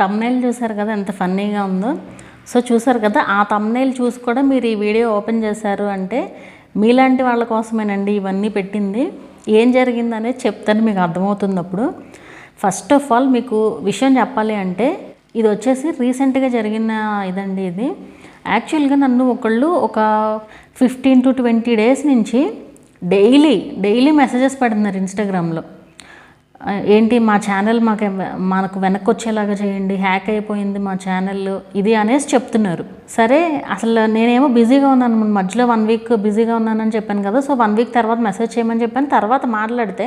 Thumbnail చూసారు కదా ఎంత ఫన్నీగా ఉందో. సో చూసారు కదా, ఆ థంబ్నెయిల్ చూసి కూడా మీరు ఈ వీడియో ఓపెన్ చేశారు అంటే మీలాంటి వాళ్ళ కోసమేనండి ఇవన్నీ పెట్టింది. ఏం జరిగిందనేది చెప్తాను, మీకు అర్థమవుతుంది అప్పుడు. ఫస్ట్ ఆఫ్ ఆల్ మీకు విషయం చెప్పాలి అంటే ఇది వచ్చేసి రీసెంట్గా జరిగిన ఇదండి. ఇది యాక్చువల్గా నన్ను ఒకళ్ళు ఒక 15 to 20 డేస్ నుంచి డైలీ మెసేజెస్ పెడుతున్నారు ఇన్స్టాగ్రామ్లో. ఏంటి మా ఛానల్ మనకు వెనక్కి వచ్చేలాగా చేయండి, హ్యాక్ అయిపోయింది మా ఛానల్ ఇది అనేసి చెప్తున్నారు. సరే, అసలు నేనేమో బిజీగా ఉన్నాను, మధ్యలో 1 వీక్ బిజీగా ఉన్నానని చెప్పాను కదా. సో 1 వీక్ తర్వాత మెసేజ్ చేయమని చెప్పాను. తర్వాత మాట్లాడితే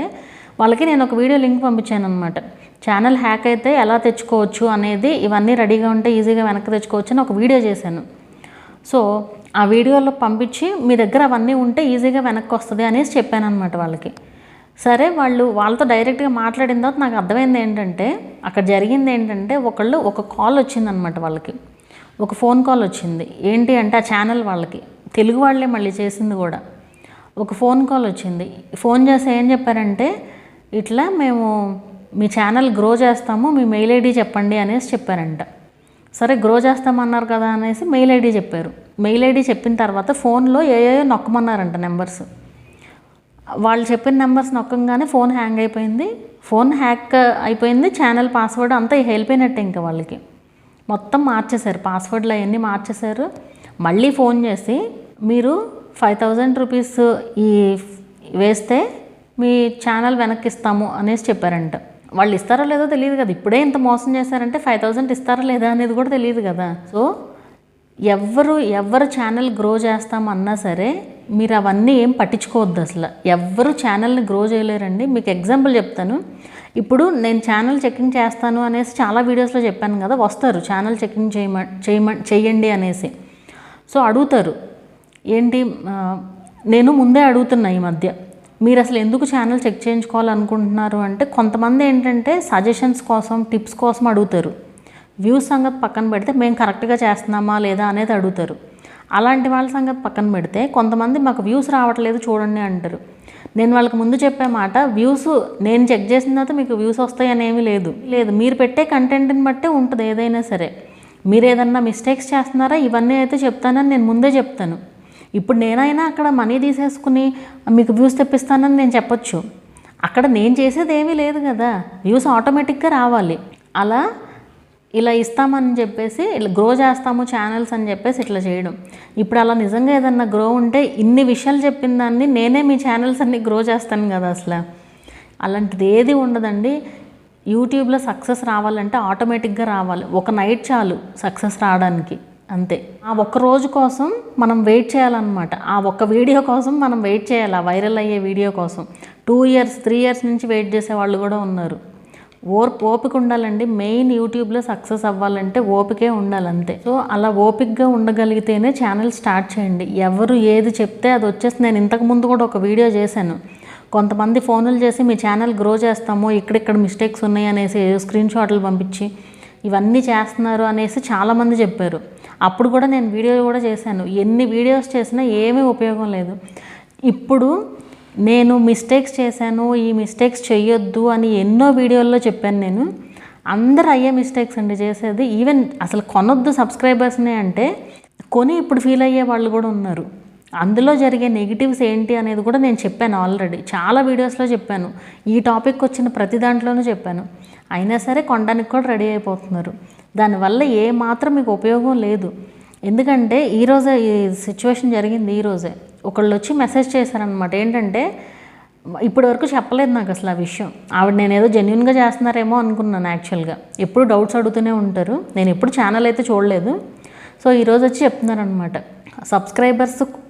వాళ్ళకి నేను ఒక వీడియో లింక్ పంపించాను అనమాట. ఛానల్ హ్యాక్ అయితే ఎలా తెచ్చుకోవచ్చు అనేది, ఇవన్నీ రెడీగా ఉంటే ఈజీగా వెనక్కి తెచ్చుకోవచ్చు అని ఒక వీడియో చేశాను. సో ఆ వీడియోలో పంపించి మీ దగ్గర అవన్నీ ఉంటే ఈజీగా వెనక్కి వస్తుంది అనేసి చెప్పాను అనమాట వాళ్ళకి. సరే, వాళ్ళతో డైరెక్ట్గా మాట్లాడిన తర్వాత నాకు అర్థమైంది ఏంటంటే, అక్కడ జరిగింది ఏంటంటే, ఒక కాల్ వచ్చిందనమాట వాళ్ళకి. ఒక ఫోన్ కాల్ వచ్చింది. ఏంటి అంటే ఆ ఛానల్ వాళ్ళకి, తెలుగు వాళ్ళే మళ్ళీ చేసింది కూడా. ఒక ఫోన్ కాల్ వచ్చింది. ఫోన్ చేసి ఏం చెప్పారంటే, ఇట్లా మేము మీ ఛానల్ గ్రో చేస్తాము, మీ మెయిల్ ఐడి చెప్పండి అనేసి చెప్పారంట. సరే, గ్రో చేస్తామన్నారు కదా అనేసి మెయిల్ ఐడి చెప్పారు. మెయిల్ ఐడి చెప్పిన తర్వాత ఫోన్లో ఏయో నొక్కమన్నారంట నెంబర్స్. వాళ్ళు చెప్పిన నెంబర్స్ నొక్కగానే ఫోన్ హ్యాంగ్ అయిపోయింది. ఫోన్ హ్యాక్ అయిపోయింది, ఛానల్ పాస్వర్డ్ అంతా వెళ్ళిపోయినట్టే. ఇంకా వాళ్ళకి మొత్తం మార్చేశారు, పాస్వర్డ్లు అవన్నీ మార్చేశారు. మళ్ళీ ఫోన్ చేసి మీరు 5000 రూపీస్ వేస్తే మీ ఛానల్ వెనక్కి ఇస్తాము అనేసి చెప్పారంట. వాళ్ళు ఇస్తారో లేదో తెలియదు కదా, ఇప్పుడే ఇంత మోసం చేశారంటే 5000 ఇస్తారా లేదా అనేది కూడా తెలియదు కదా. సో ఎవరు ఛానల్ గ్రో చేస్తామన్నా సరే మీరు అవన్నీ ఏం పట్టించుకోవద్దు. అసలు ఎవ్వరు ఛానల్ని గ్రో చేయలేరండి. మీకు ఎగ్జాంపుల్ చెప్తాను. ఇప్పుడు నేను ఛానల్ చెకింగ్ చేస్తాను అనేసి చాలా వీడియోస్లో చెప్పాను కదా, వస్తారు ఛానల్ చెకింగ్ చేయండి అనేసి. సో అడుగుతారు. ఏంటి, నేను ముందే అడుగుతున్నా ఈ మధ్య, మీరు అసలు ఎందుకు ఛానల్ చెక్ చేయించుకోవాలనుకుంటున్నారు అంటే, కొంతమంది ఏంటంటే సజెషన్స్ కోసం, టిప్స్ కోసం అడుగుతారు. వ్యూస్ సంగతి పక్కన పెడితే మేము కరెక్ట్గా చేస్తున్నామా లేదా అనేది అడుగుతారు. అలాంటి వాళ్ళ సంగతి పక్కన పెడితే కొంతమంది మాకు వ్యూస్ రావట్లేదు చూడండి అంటారు. నేను వాళ్ళకి ముందు చెప్పే మాట, వ్యూస్ నేను చెక్ చేసిన తర్వాత మీకు వ్యూస్ వస్తాయని ఏమీ లేదు. మీరు పెట్టే కంటెంట్ని బట్టే ఉంటుంది ఏదైనా సరే. మీరు ఏదన్నా మిస్టేక్స్ చేస్తున్నారా ఇవన్నీ అయితే చెప్తానని నేను ముందే చెప్తాను. ఇప్పుడు నేనైనా అక్కడ మనీ తీసేసుకుని మీకు వ్యూస్ తెప్పిస్తానని నేను చెప్పొచ్చు. అక్కడ నేను చేసేది ఏమీ లేదు కదా, వ్యూస్ ఆటోమేటిక్గా రావాలి. ఇలా ఇస్తామని చెప్పేసి ఇలా గ్రో చేస్తాము ఛానల్స్ అని చెప్పేసి ఇట్లా చేయడం. ఇప్పుడు అలా నిజంగా ఏదన్నా గ్రో ఉంటే ఇన్ని విషయాలు చెప్పిన దాన్ని నేనే మీ ఛానల్స్ అన్ని గ్రో చేస్తాను కదా. అసలు అలాంటిది ఏది ఉండదండి. యూట్యూబ్లో సక్సెస్ రావాలంటే ఆటోమేటిక్గా రావాలి. ఒక నైట్ చాలు సక్సెస్ రావడానికి, అంతే. ఆ ఒక్క రోజు కోసం మనం వెయిట్ చేయాలన్నమాట. ఆ ఒక్క వీడియో కోసం మనం వెయిట్ చేయాలి, ఆ వైరల్ అయ్యే వీడియో కోసం. 2 years 3 years నుంచి వెయిట్ చేసే వాళ్ళు కూడా ఉన్నారు. ఓపిక ఉండాలండి. మెయిన్ యూట్యూబ్లో సక్సెస్ అవ్వాలంటే ఓపికే ఉండాలి, అంతే. సో అలా ఓపికగా ఉండగలిగితేనే ఛానల్ స్టార్ట్ చేయండి. ఎవరు ఏది చెప్తే అది వచ్చేసి, నేను ఇంతకుముందు కూడా ఒక వీడియో చేశాను. కొంతమంది ఫోన్లు చేసి మీ ఛానల్ గ్రో చేస్తాము, ఇక్కడిక్కడ మిస్టేక్స్ ఉన్నాయి అనేసి స్క్రీన్ షాట్లు పంపించి ఇవన్నీ చేస్తున్నారు అనేసి చాలామంది చెప్పారు. అప్పుడు కూడా నేను వీడియో కూడా చేశాను. ఎన్ని వీడియోస్ చేసినా ఏమీ ఉపయోగం లేదు. ఇప్పుడు నేను మిస్టేక్స్ చేశాను, ఈ మిస్టేక్స్ చేయొద్దు అని ఎన్నో వీడియోల్లో చెప్పాను నేను. అందరూ అయ్యే మిస్టేక్స్ అండి చేసేది. ఈవెన్ అసలు కొనొద్దు సబ్స్క్రైబర్స్ని అంటే కొని ఇప్పుడు ఫీల్ అయ్యే వాళ్ళు కూడా ఉన్నారు. అందులో జరిగే నెగిటివ్స్ ఏంటి అనేది కూడా నేను చెప్పాను ఆల్రెడీ, చాలా వీడియోస్లో చెప్పాను. ఈ టాపిక్ వచ్చిన ప్రతి దాంట్లోనూ చెప్పాను. అయినా సరే కొనడానికి కూడా రెడీ అయిపోతున్నారు. దానివల్ల ఏ మాత్రం మీకు ఉపయోగం లేదు. ఎందుకంటే ఈరోజే ఈ సిచ్యువేషన్ జరిగింది. ఈరోజే ఒకళ్ళు వచ్చి మెసేజ్ చేశారనమాట. ఏంటంటే ఇప్పటి వరకు చెప్పలేదు నాకు అసలు ఆ విషయం. ఆవిడ నేను ఏదో జెన్యున్గా చేస్తున్నారేమో అనుకున్నాను. యాక్చువల్గా ఎప్పుడు డౌట్స్ అడుగుతూనే ఉంటారు. నేను ఎప్పుడు ఛానల్ అయితే చూడలేదు. సో ఈరోజు వచ్చి చెప్తున్నారనమాట,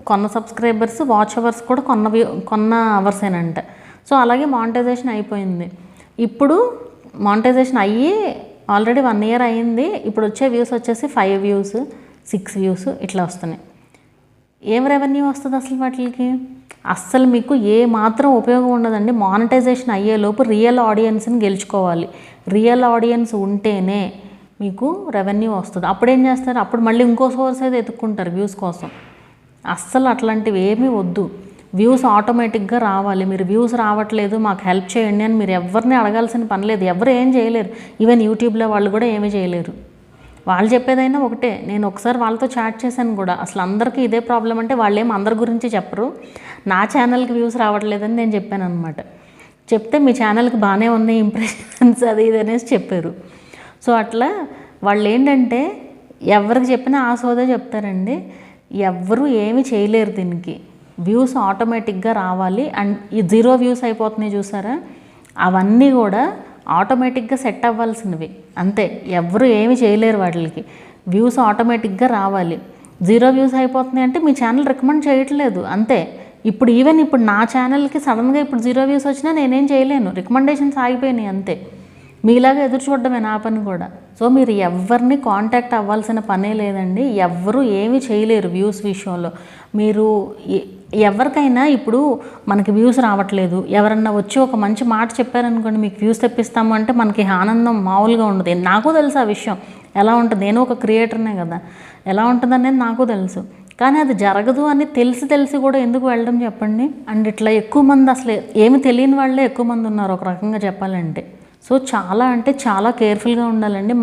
కొన్న సబ్స్క్రైబర్స్ వాచ్ అవర్స్ కూడా కొన్న అవర్సేనంట. సో అలాగే మానిటైజేషన్ అయిపోయింది. ఇప్పుడు మానిటైజేషన్ అయ్యి ఆల్రెడీ 1 year అయ్యింది. ఇప్పుడు వచ్చే వ్యూస్ వచ్చేసి 5 views 6 views ఇట్లా వస్తున్నాయి. ఏం రెవెన్యూ వస్తుంది అసలు వాటికి? అస్సలు మీకు ఏ మాత్రం ఉపయోగం ఉండదండి. మానిటైజేషన్ అయ్యేలోపు రియల్ ఆడియన్స్ని గెలుచుకోవాలి. రియల్ ఆడియన్స్ ఉంటేనే మీకు రెవెన్యూ వస్తుంది. అప్పుడేం చేస్తారు, అప్పుడు మళ్ళీ ఇంకో సోర్స్ అయితే ఎత్తుక్కుంటారు వ్యూస్ కోసం. అస్సలు అట్లాంటివి ఏమీ వద్దు. వ్యూస్ ఆటోమేటిక్గా రావాలి. మీరు వ్యూస్ రావట్లేదు మాకు హెల్ప్ చేయండి అని మీరు ఎవరిని అడగాల్సిన పని లేదు. ఎవరు ఏం చేయలేరు. ఈవెన్ యూట్యూబ్లో వాళ్ళు కూడా ఏమీ చేయలేరు. వాళ్ళు చెప్పేదైనా ఒకటే. నేను ఒకసారి వాళ్ళతో చాట్ చేశాను కూడా. అసలు అందరికీ ఇదే ప్రాబ్లం అంటే వాళ్ళు ఏం అందరి గురించి చెప్పరు. నా ఛానల్కి వ్యూస్ రావట్లేదని నేను చెప్పాను అనమాట. చెప్తే మీ ఛానల్కి బాగానే ఉన్నాయి ఇంప్రెషన్స్ అది ఇది అనేసి చెప్పారు. సో అట్లా వాళ్ళు ఏంటంటే ఎవరికి చెప్పినా ఆ సోదే చెప్తారండి. ఎవ్వరూ ఏమీ చేయలేరు దీనికి. వ్యూస్ ఆటోమేటిక్గా రావాలి. అండ్ ఈ 0 వ్యూస్ అయిపోతున్నాయి చూసారా, అవన్నీ కూడా ఆటోమేటిక్గా సెట్ అవ్వాల్సినవి అంతే. ఎవరు ఏమి చేయలేరు వాటికి. వ్యూస్ ఆటోమేటిక్గా రావాలి. 0 వ్యూస్ అయిపోతున్నాయి అంటే మీ ఛానల్ రికమెండ్ చేయట్లేదు అంతే. ఇప్పుడు నా ఛానల్కి సడన్గా ఇప్పుడు 0 వ్యూస్ వచ్చినా నేనేం చేయలేను. రికమెండేషన్స్ ఆగిపోయినాయి అంతే. మీలాగా ఎదురు చూడడమే నా పని కూడా. సో మీరు ఎవరిని కాంటాక్ట్ అవ్వాల్సిన పనే లేదండి. ఎవ్వరూ ఏమీ చేయలేరు వ్యూస్ విషయంలో. మీరు ఎవరికైనా ఇప్పుడు మనకి వ్యూస్ రావట్లేదు, ఎవరన్నా వచ్చి ఒక మంచి మాట చెప్పారనుకోండి, మీకు వ్యూస్ తెప్పిస్తాము అంటే మనకి ఆనందం మామూలుగా ఉండదు. నాకు తెలుసు ఆ విషయం ఎలా ఉంటుంది. నేను ఒక క్రియేటర్నే కదా, ఎలా ఉంటుంది అనేది నాకు తెలుసు. కానీ అది జరగదు అని తెలిసి కూడా ఎందుకు వెళ్ళడం చెప్పండి. అండ్ ఇట్లా ఎక్కువ మంది అసలు ఏమి తెలియని వాళ్ళే ఎక్కువ మంది ఉన్నారు ఒక రకంగా చెప్పాలంటే. సో చాలా అంటే చాలా కేర్ఫుల్గా ఉండాలండి.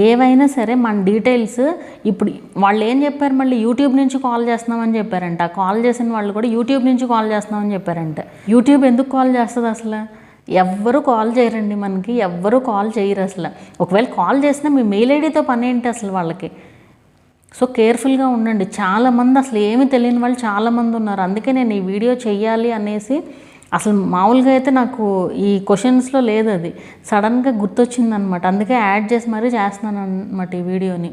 ఏవైనా సరే మన డీటెయిల్స్. ఇప్పుడు వాళ్ళు ఏం చెప్పారు, మళ్ళీ యూట్యూబ్ నుంచి కాల్ చేస్తున్నామని చెప్పారంట. కాల్ చేసిన వాళ్ళు కూడా యూట్యూబ్ నుంచి కాల్ చేస్తున్నామని చెప్పారంట. యూట్యూబ్ ఎందుకు కాల్ చేస్తుంది అసలు? ఎవ్వరు కాల్ చేయరండి మనకి, ఎవ్వరు కాల్ చేయరు అసలు. ఒకవేళ కాల్ చేసినా మీ మెయిల్ ఐడితో పని ఏంటి అసలు వాళ్ళకి? సో కేర్ఫుల్గా ఉండండి. చాలామంది అసలు ఏమీ తెలియని వాళ్ళు చాలామంది ఉన్నారు. అందుకే నేను ఈ వీడియో చెయ్యాలి అనేసి, అసలు మామూలుగా అయితే నాకు ఈ క్వశ్చన్స్లో లేదు, అది సడన్గా గుర్తొచ్చిందనమాట. అందుకే యాడ్ చేసి మరీ చేస్తున్నాను అనమాట ఈ వీడియోని.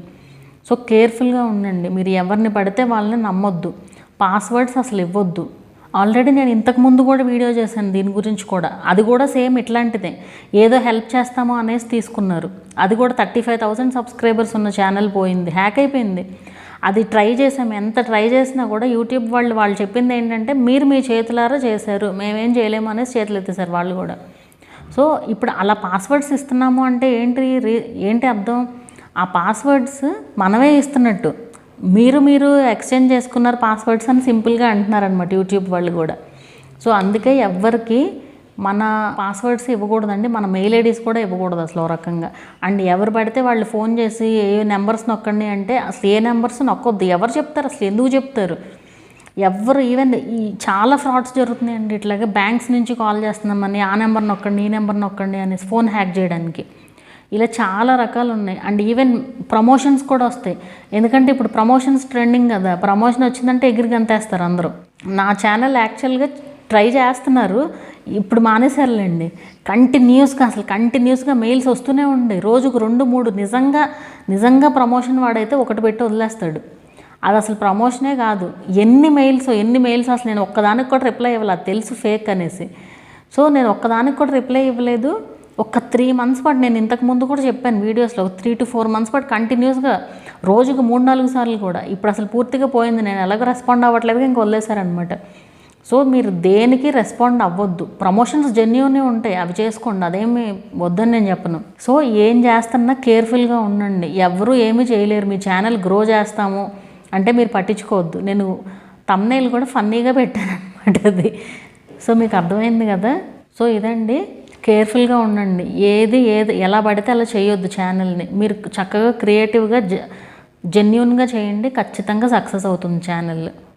సో కేర్ఫుల్గా ఉండండి. మీరు ఎవరిని పడితే వాళ్ళని నమ్మొద్దు. పాస్వర్డ్స్ అసలు ఇవ్వద్దు. ఆల్రెడీ నేను ఇంతకుముందు కూడా వీడియో చేశాను దీని గురించి కూడా. అది కూడా సేమ్ ఇట్లాంటిదే. ఏదో హెల్ప్ చేస్తామో అనేసి తీసుకున్నారు. అది కూడా 35,000 సబ్స్క్రైబర్స్ ఉన్న ఛానల్ పోయింది, హ్యాక్ అయిపోయింది. అది ట్రై చేసాము. ఎంత ట్రై చేసినా కూడా యూట్యూబ్ వాళ్ళు చెప్పింది ఏంటంటే మీరు మీ చేతులారా చేశారు, మేమేం చేయలేము అనేసి చేతులు ఎత్తేసారు వాళ్ళు కూడా. సో ఇప్పుడు అలా పాస్వర్డ్స్ ఇస్తున్నాము అంటే ఏంటి అర్థం? ఆ పాస్వర్డ్స్ మనమే ఇస్తున్నట్టు. మీరు ఎక్స్చేంజ్ చేసుకున్నారు పాస్వర్డ్స్ అని సింపుల్గా అంటున్నారనమాట యూట్యూబ్ వాళ్ళు కూడా. సో అందుకే ఎవ్వరికి మన పాస్వర్డ్స్ ఇవ్వకూడదండి. మన మెయిల్ ఐడీస్ కూడా ఇవ్వకూడదు అసలు ఓ రకంగా. అండ్ ఎవరు పడితే వాళ్ళు ఫోన్ చేసి ఏ నెంబర్స్ నొక్కండి అంటే అసలు ఏ నెంబర్స్ నొక్కొద్దు. ఎవరు చెప్తారు అసలు? ఎందుకు చెప్తారు? ఎవరు ఈవెన్ చాలా ఫ్రాడ్స్ జరుగుతున్నాయండి ఇట్లాగే. బ్యాంక్స్ నుంచి కాల్ చేస్తున్నామని ఆ నెంబర్ నొక్కండి, ఈ నెంబర్ నొక్కండి అనేసి ఫోన్ హ్యాక్ చేయడానికి. ఇలా చాలా రకాలు ఉన్నాయి. అండ్ ఈవెన్ ప్రమోషన్స్ కూడా వస్తాయి. ఎందుకంటే ఇప్పుడు ప్రమోషన్స్ ట్రెండింగ్ కదా. ప్రమోషన్ వచ్చిందంటే ఎగిరి గంతేస్తారు అందరూ. నా ఛానల్ యాక్చువల్గా ట్రై చేస్తున్నారు, ఇప్పుడు మానేసారులేండి. కంటిన్యూస్గా మెయిల్స్ వస్తూనే ఉండే. రోజుకు 2-3 నిజంగా ప్రమోషన్ వాడైతే ఒకటి పెట్టి వదిలేస్తాడు. అది అసలు ప్రమోషనే కాదు. ఎన్ని మెయిల్స్ అసలు నేను ఒక్కదానికి కూడా రిప్లై ఇవ్వలేదు. అది తెలుసు ఫేక్ అనేసి. సో నేను ఒక్కదానికి కూడా రిప్లై ఇవ్వలేదు. ఒక 3 మంత్స్ పాటు, నేను ఇంతకుముందు కూడా చెప్పాను వీడియోస్లో, 3 to 4 మంత్స్ పాటు కంటిన్యూస్గా రోజుకు 3-4 సార్లు కూడా. ఇప్పుడు అసలు పూర్తిగా పోయింది. నేను ఎలాగో రెస్పాండ్ అవ్వట్లేదు, ఇంక వదిలేశారనమాట. సో మీరు దేనికి రెస్పాండ్ అవ్వద్దు. ప్రమోషన్స్ జెన్యూనే ఉంటాయి, అవి చేసుకోండి, అదేమి వద్దని నేను చెప్పను. సో ఏం చేస్తున్నా కేర్ఫుల్గా ఉండండి. ఎవరు ఏమీ చేయలేరు. మీ ఛానల్ గ్రో చేస్తాము అంటే మీరు పట్టించుకోవద్దు. నేను థంబ్నెయిల్ కూడా ఫన్నీగా పెట్టాను అనమాట అది. సో మీకు అర్థమైంది కదా. సో ఇదండి, కేర్ఫుల్గా ఉండండి. ఏది ఎలా పడితే అలా చేయొద్దు ఛానల్ని. మీరు చక్కగా క్రియేటివ్గా జెన్యూన్గా చేయండి, ఖచ్చితంగా సక్సెస్ అవుతుంది ఛానల్.